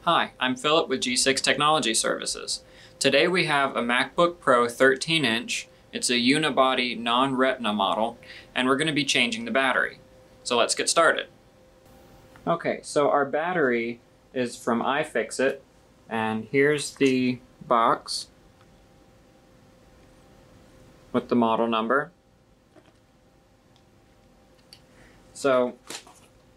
Hi, I'm Philip with G6 Technology Services. Today we have a MacBook Pro 13-inch. It's a Unibody non-Retina model, and we're going to be changing the battery. So let's get started. Okay, so our battery is from iFixit, and here's the box with the model number. So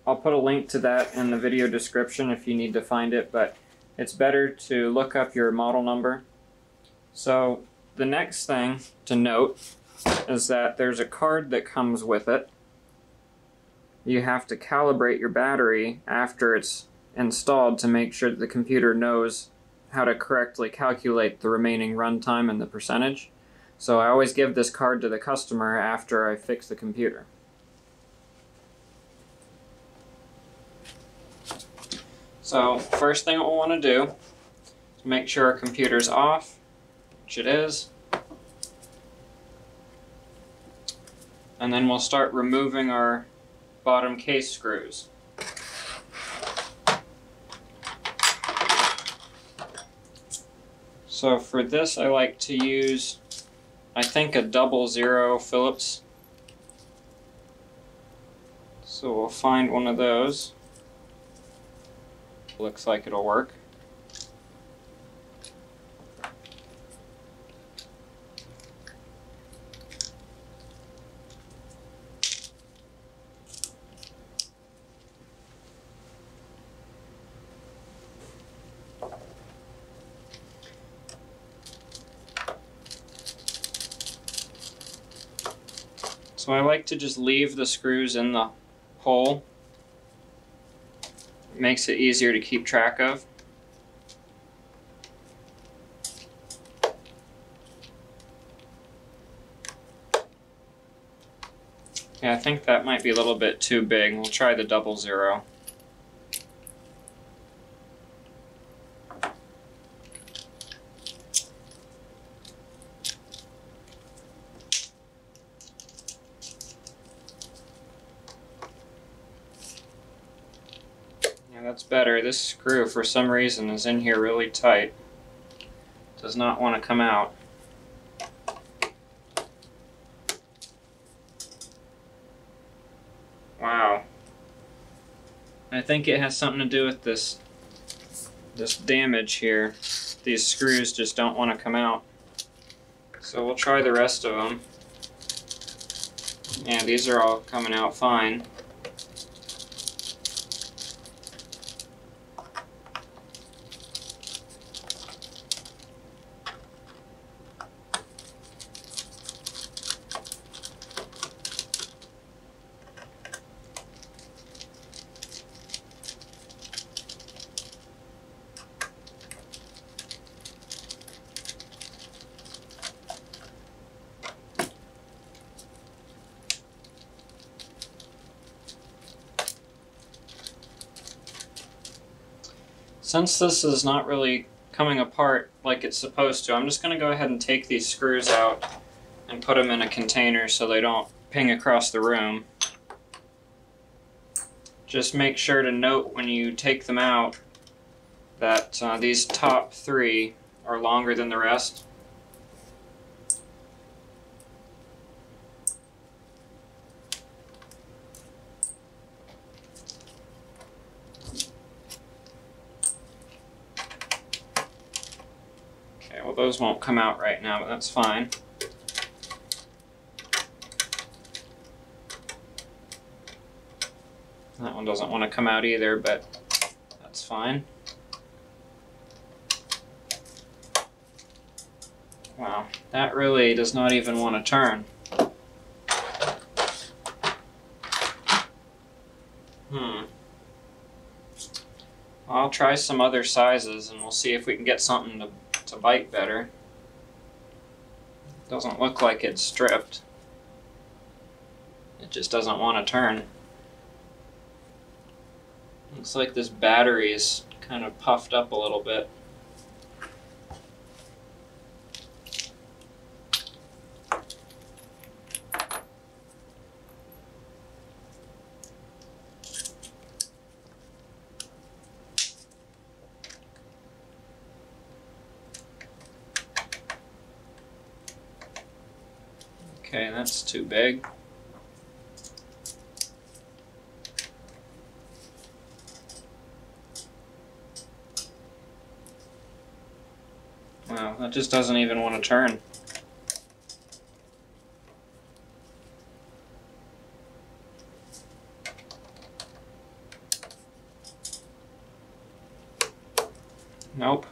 I'll put a link to that in the video description if you need to find it, but it's better to look up your model number. So the next thing to note is that there's a card that comes with it. You have to calibrate your battery after it's installed to make sure that the computer knows how to correctly calculate the remaining runtime and the percentage. So I always give this card to the customer after I fix the computer. So first thing we'll want to do is make sure our computer's off, which it is. And then we'll start removing our bottom case screws. So for this I like to use, I think, a 00 Phillips. So we'll find one of those. Looks like it'll work. So I like to just leave the screws in the hole. It makes it easier to keep track of. Yeah, I think that might be a little bit too big. We'll try the 00. That's better. This screw, for some reason, is in here really tight. Does not want to come out. Wow. I think it has something to do with this damage here. These screws just don't want to come out. So we'll try the rest of them. Yeah, these are all coming out fine. Since this is not really coming apart like it's supposed to, I'm just going to go ahead and take these screws out and put them in a container so they don't ping across the room. Just make sure to note when you take them out that these top 3 are longer than the rest. Well, those won't come out right now, but that's fine. That one doesn't want to come out either, but that's fine. Wow, that really does not even want to turn. I'll try some other sizes and we'll see if we can get something to bite better. Doesn't look like it's stripped. It just doesn't want to turn. Looks like this battery is kind of puffed up a little bit. Okay, that's too big. Wow, that just doesn't even want to turn. Nope.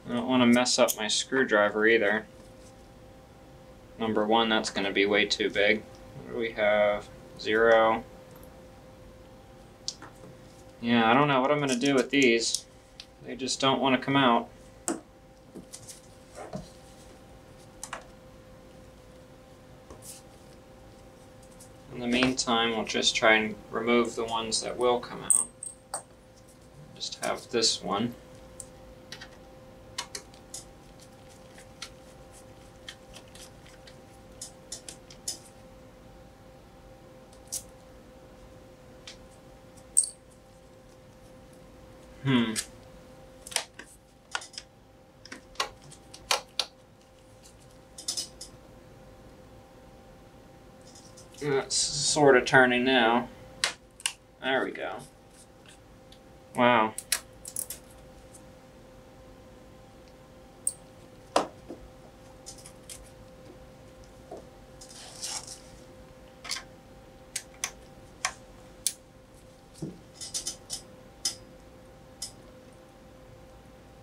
I don't want to mess up my screwdriver either. Number one, that's going to be way too big. What do we have? 0. Yeah, I don't know what I'm going to do with these. They just don't want to come out. In the meantime, we'll just try and remove the ones that will come out. Just have this one. It's sort of turning now. There we go. Wow.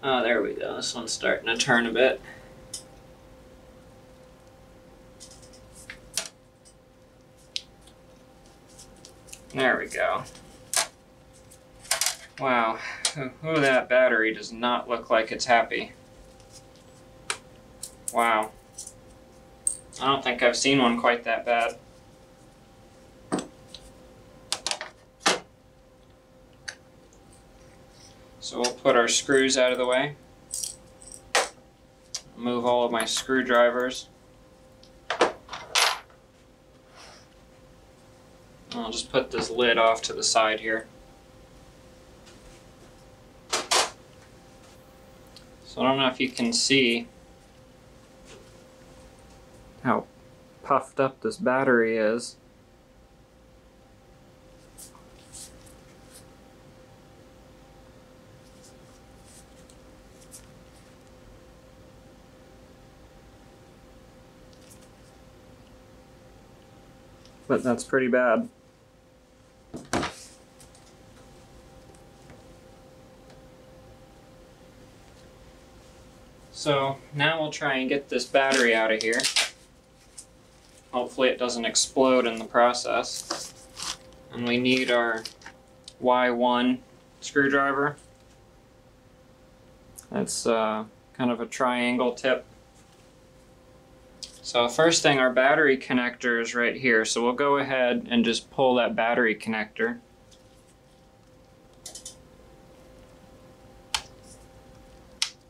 Oh, there we go. This one's starting to turn a bit. There we go. Wow. Ooh, that battery does not look like it's happy. Wow. I don't think I've seen one quite that bad. So we'll put our screws out of the way. Move all of my screwdrivers. I'll just put this lid off to the side here. So I don't know if you can see how puffed up this battery is. But that's pretty bad. So now we'll try and get this battery out of here. Hopefully it doesn't explode in the process. And we need our Y1 screwdriver. It's kind of a triangle tip. So first thing, our battery connector is right here. So we'll go ahead and just pull that battery connector.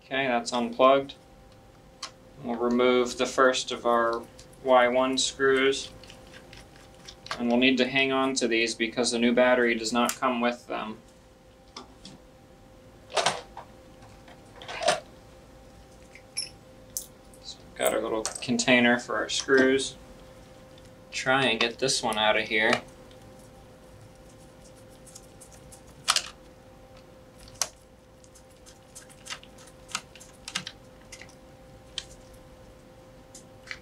Okay, that's unplugged. We'll remove the first of our Y1 screws. And we'll need to hang on to these because the new battery does not come with them. So we've got our little container for our screws. Try and get this one out of here.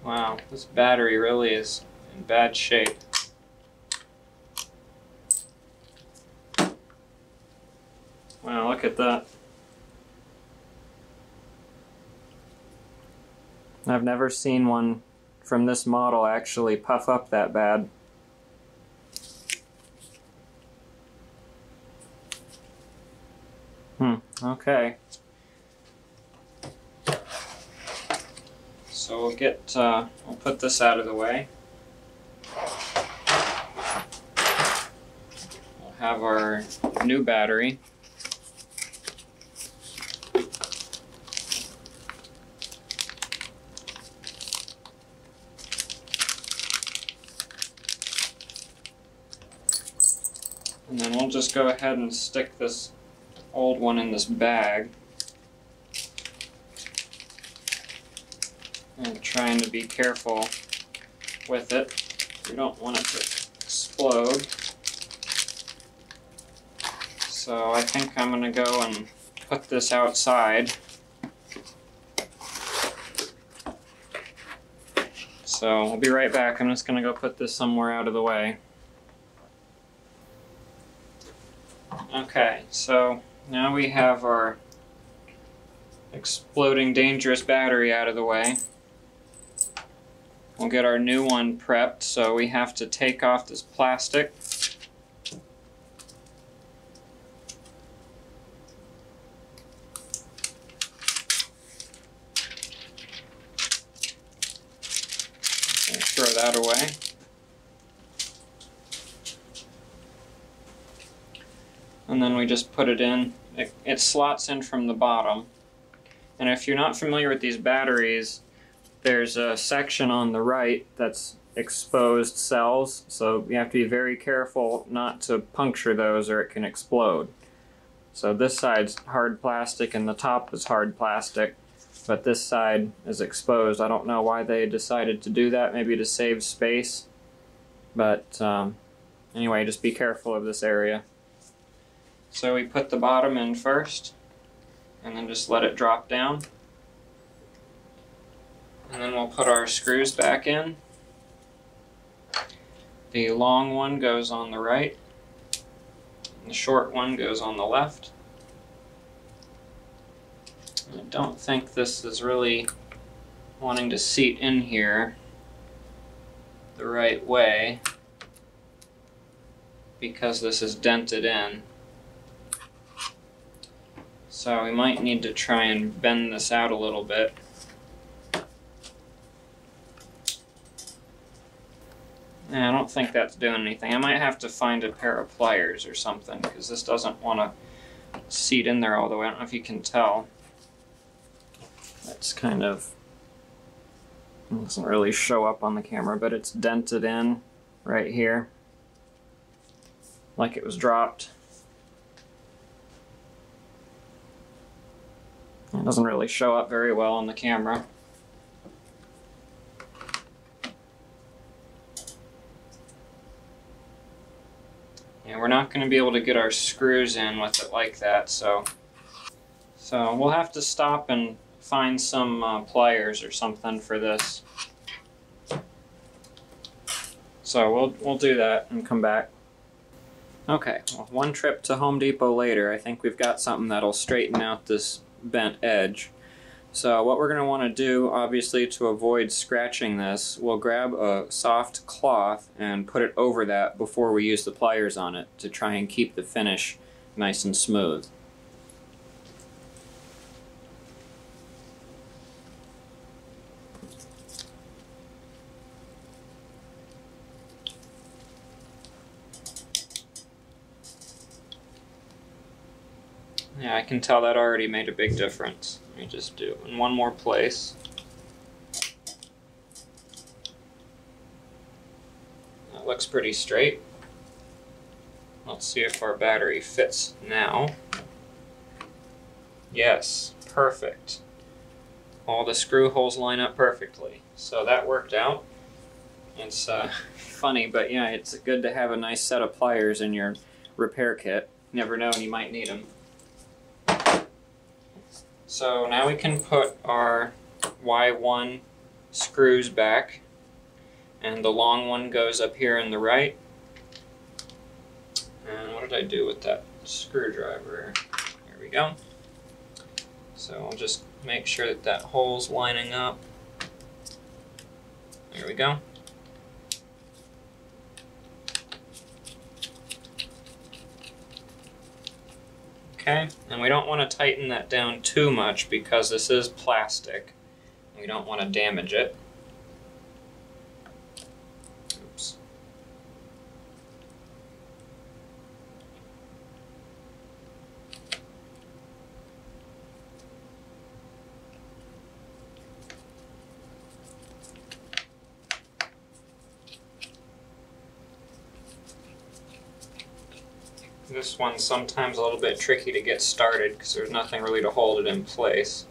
Wow, this battery really is in bad shape. Wow, look at that. I've never seen one from this model actually puff up that bad. Okay. So we'll put this out of the way. We'll have our new battery. And then we'll just go ahead and stick this old one in this bag. I'm trying to be careful with it. We don't want it to explode. So I think I'm going to go and put this outside. So we'll be right back. I'm just going to go put this somewhere out of the way. Okay, so now we have our exploding dangerous battery out of the way. We'll get our new one prepped, so we have to take off this plastic. Throw that away. And then we just put it in. It slots in from the bottom. And if you're not familiar with these batteries, there's a section on the right that's exposed cells, so you have to be very careful not to puncture those or it can explode. So this side's hard plastic and the top is hard plastic, but this side is exposed. I don't know why they decided to do that, maybe to save space, but anyway, just be careful of this area. So we put the bottom in first, and then just let it drop down. And then we'll put our screws back in. The long one goes on the right, and the short one goes on the left. I don't think this is really wanting to seat in here the right way because this is dented in. So we might need to try and bend this out a little bit. I don't think that's doing anything. I might have to find a pair of pliers or something because this doesn't want to seat in there all the way. I don't know if you can tell. It's kind of, it doesn't really show up on the camera, but it's dented in right here, like it was dropped. It doesn't really show up very well on the camera. And we're not going to be able to get our screws in with it like that, so we'll have to stop and find some pliers or something for this. So we'll do that and come back. Okay, well, one trip to Home Depot later, I think we've got something that'll straighten out this bent edge. So what we're going to want to do, obviously, to avoid scratching this, we'll grab a soft cloth and put it over that before we use the pliers on it to try and keep the finish nice and smooth. Yeah, I can tell that already made a big difference. Let me just do it in one more place. That looks pretty straight. Let's see if our battery fits now. Yes, perfect. All the screw holes line up perfectly. So that worked out. It's funny, but yeah, it's good to have a nice set of pliers in your repair kit. You never know when you might need them. So now we can put our Y1 screws back, and the long one goes up here in the right. And what did I do with that screwdriver? Here we go. So I'll just make sure that that hole's lining up. There we go. Okay, and we don't want to tighten that down too much because this is plastic. We don't want to damage it. Oops. This one's sometimes a little bit tricky to get started because there's nothing really to hold it in place.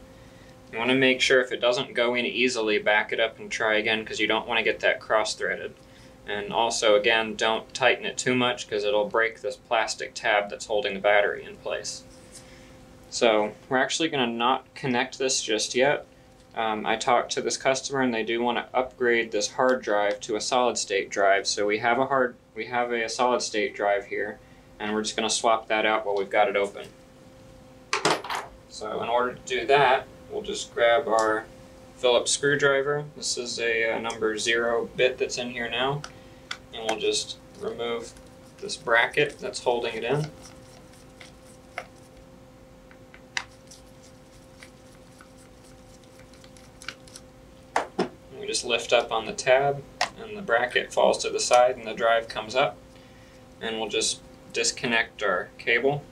You want to make sure if it doesn't go in easily, back it up and try again, because you don't want to get that cross-threaded. And also, again, don't tighten it too much because it'll break this plastic tab that's holding the battery in place. So we're actually going to not connect this just yet. I talked to this customer and they do want to upgrade this hard drive to a solid-state drive. So we have a solid-state drive here, and we're just going to swap that out while we've got it open. So in order to do that, we'll just grab our Phillips screwdriver. This is a number 0 bit that's in here now, and we'll just remove this bracket that's holding it in. And we just lift up on the tab, and the bracket falls to the side, and the drive comes up. And we'll just disconnect our cable.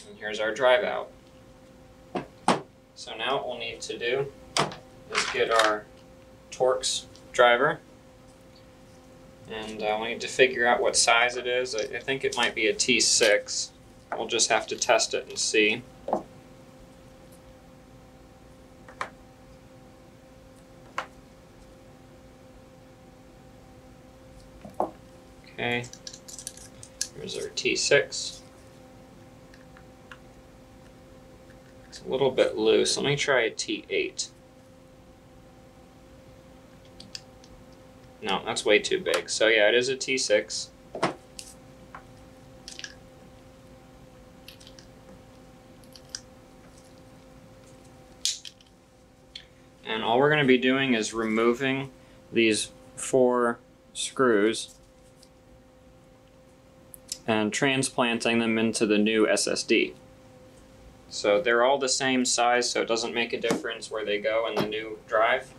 And here's our drive out. So now what we'll need to do is get our Torx driver, and we need to figure out what size it is. I think it might be a T6. We'll just have to test it and see. Okay, here's our T6. It's a little bit loose. Let me try a T8. No, that's way too big. So yeah, it is a T6. And all we're going to be doing is removing these 4 screws and transplanting them into the new SSD. So they're all the same size, so it doesn't make a difference where they go in the new drive.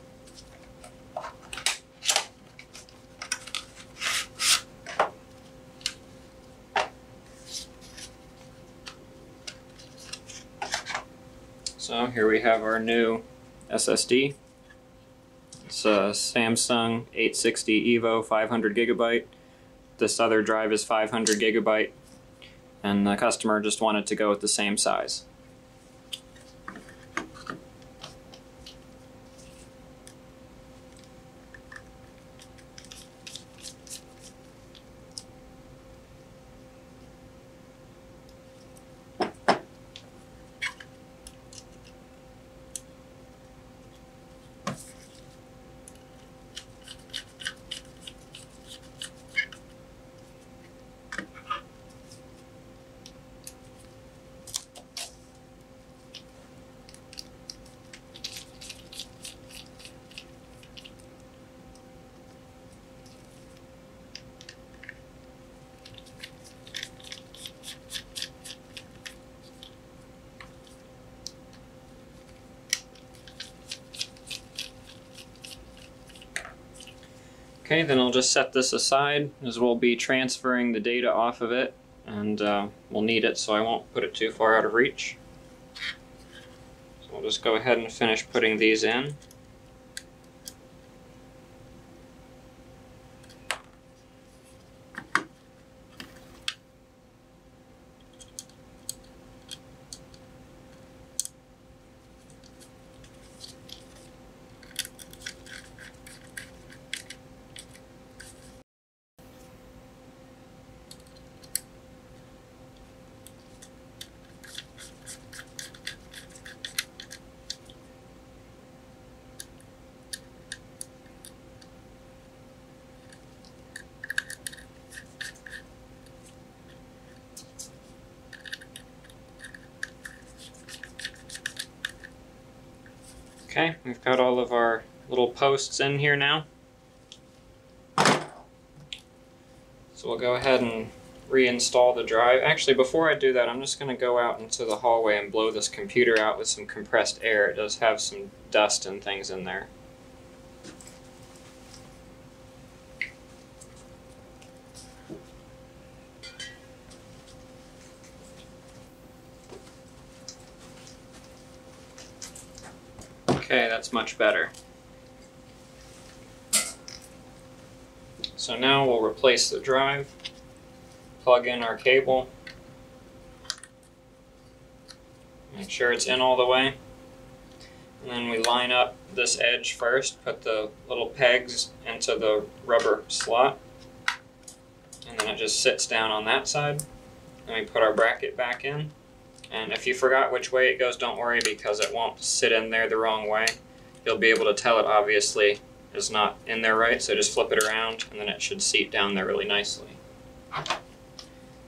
So here we have our new SSD. It's a Samsung 860 EVO 500 gigabyte. This other drive is 500 gigabyte, and the customer just wanted to go with the same size. Okay, then I'll just set this aside as we'll be transferring the data off of it, and we'll need it, so I won't put it too far out of reach. So we'll just go ahead and finish putting these in. Okay, we've got all of our little posts in here now. So we'll go ahead and reinstall the drive. Actually, before I do that, I'm just going to go out into the hallway and blow this computer out with some compressed air. It does have some dust and things in there. Okay, that's much better. So now we'll replace the drive, plug in our cable, Make sure it's in all the way. And then we line up this edge first, put the little pegs into the rubber slot, and then it just sits down on that side. Then we put our bracket back in. And if you forgot which way it goes, don't worry, because it won't sit in there the wrong way. You'll be able to tell it obviously is not in there right, so just flip it around and then it should seat down there really nicely.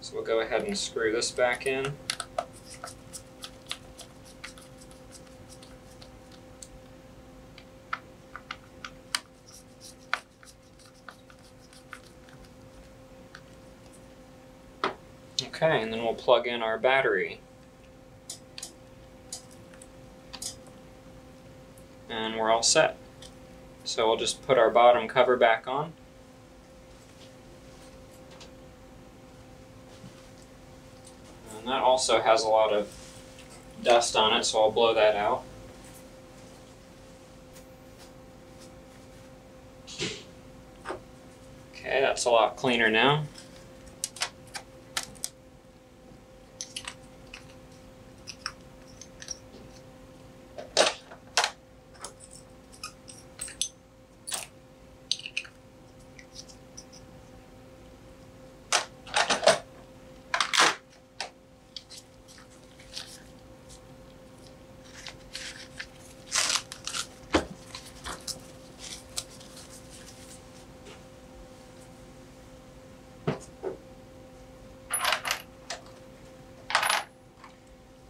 So we'll go ahead and screw this back in. Okay, and then we'll plug in our battery. And we're all set. So we'll just put our bottom cover back on. And that also has a lot of dust on it, so I'll blow that out. Okay, that's a lot cleaner now.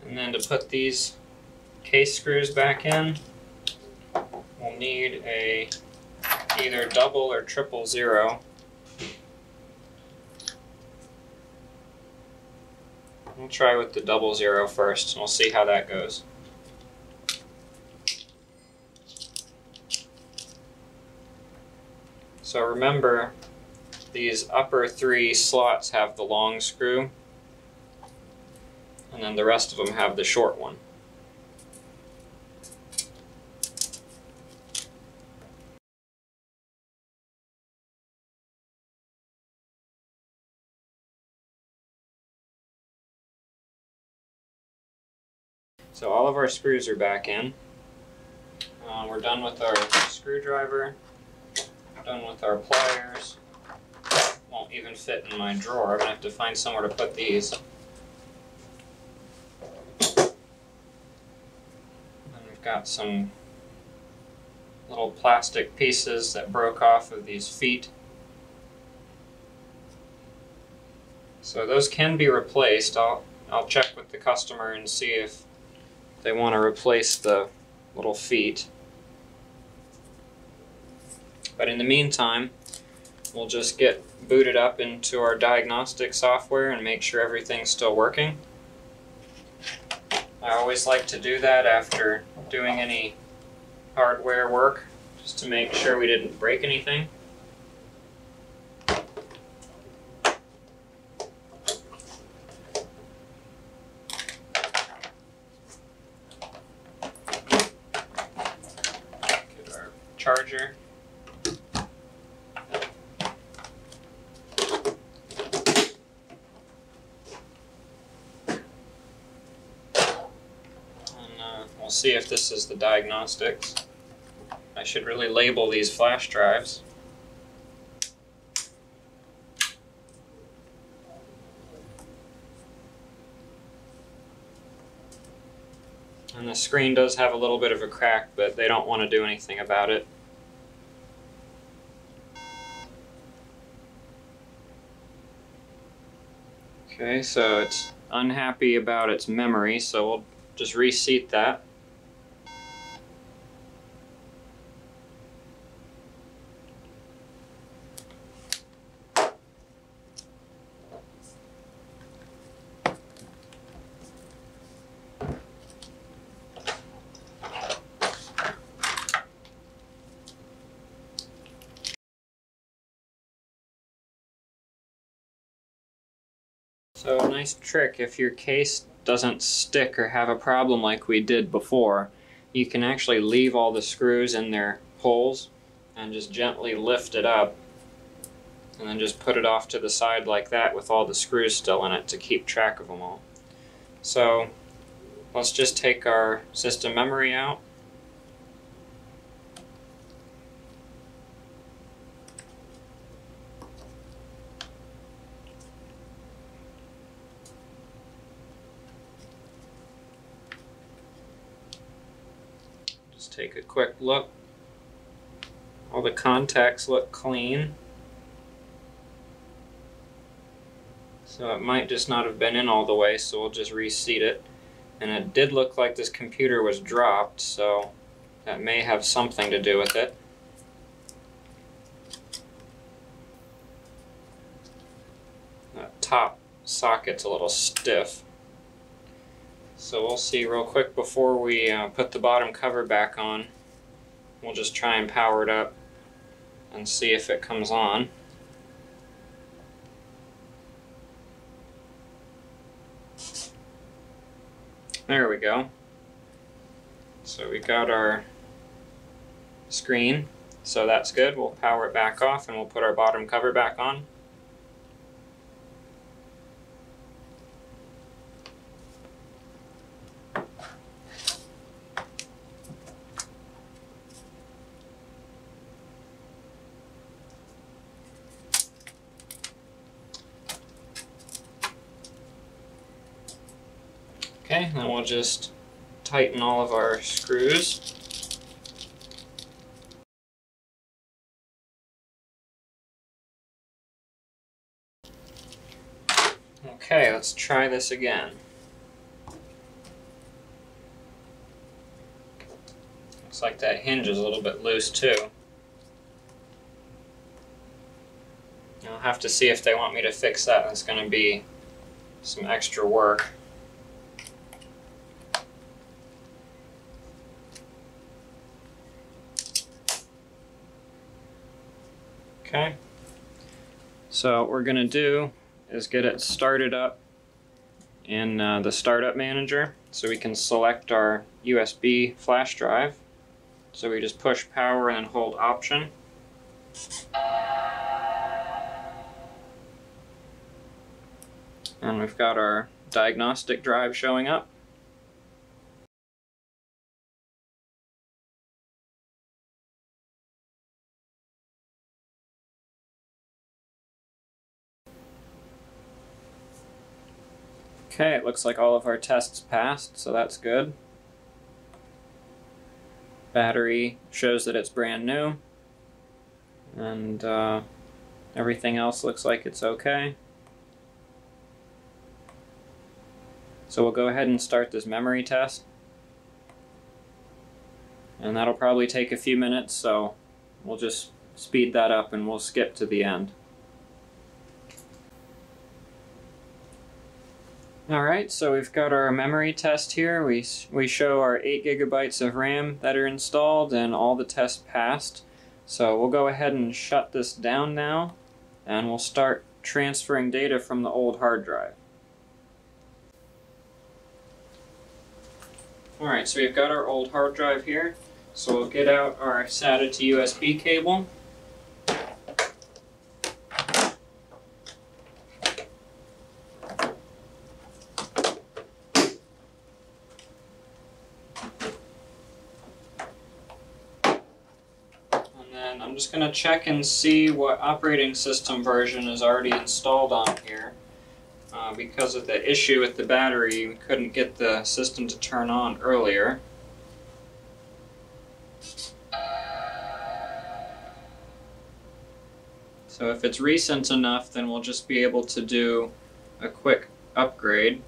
And then to put these case screws back in, we'll need a either double or triple zero. We'll try with the double zero first, and we'll see how that goes. So remember, these upper three slots have the long screw, and then the rest of them have the short one. So all of our screws are back in. We're done with our screwdriver, done with our pliers. Won't even fit in my drawer. I'm going to have to find somewhere to put these. Got some little plastic pieces that broke off of these feet. So those can be replaced. I'll check with the customer and see if they want to replace the little feet. But in the meantime, we'll just get booted up into our diagnostic software and make sure everything's still working. I always like to do that after doing any hardware work, just to make sure we didn't break anything. Get our charger. We'll see if this is the diagnostics. I should really label these flash drives. And the screen does have a little bit of a crack, but they don't want to do anything about it. Okay, so it's unhappy about its memory, so we'll just reseat that. So a nice trick, if your case doesn't stick or have a problem like we did before, you can actually leave all the screws in their holes and just gently lift it up and then just put it off to the side like that with all the screws still in it to keep track of them all. So let's just take our system memory out. Just take a quick look. All the contacts look clean. So it might just not have been in all the way, so we'll just reseat it. And it did look like this computer was dropped, so that may have something to do with it. That top socket's a little stiff. So we'll see real quick before we put the bottom cover back on. We'll just try and power it up and see if it comes on. There we go. So we got our screen, so that's good. We'll power it back off and we'll put our bottom cover back on. Okay, then we'll just tighten all of our screws. Okay, let's try this again. Looks like that hinge is a little bit loose too. I'll have to see if they want me to fix that. That's going to be some extra work. Okay, so what we're going to do is get it started up in the startup manager so we can select our USB flash drive. So we just push power and hold option. And we've got our diagnostic drive showing up. Okay, it looks like all of our tests passed, so that's good. Battery shows that it's brand new, and everything else looks like it's okay. So we'll go ahead and start this memory test. And that'll probably take a few minutes, so we'll just speed that up and we'll skip to the end. Alright, so we've got our memory test here. We show our 8 gigabytes of RAM that are installed and all the tests passed. So we'll go ahead and shut this down now and we'll start transferring data from the old hard drive. Alright, so we've got our old hard drive here. So we'll get out our SATA to USB cable. I'm just going to check and see what operating system version is already installed on here. Because of the issue with the battery, we couldn't get the system to turn on earlier. So if it's recent enough, then we'll just be able to do a quick upgrade.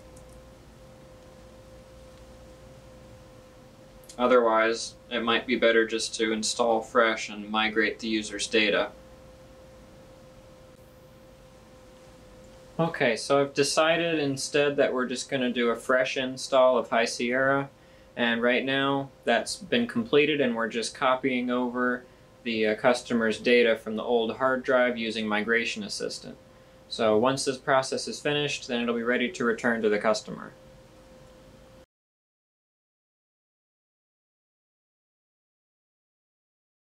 Otherwise, it might be better just to install fresh and migrate the user's data. Okay, so I've decided instead that we're just going to do a fresh install of High Sierra, and right now that's been completed and we're just copying over the customer's data from the old hard drive using Migration Assistant. So once this process is finished, then it'll be ready to return to the customer.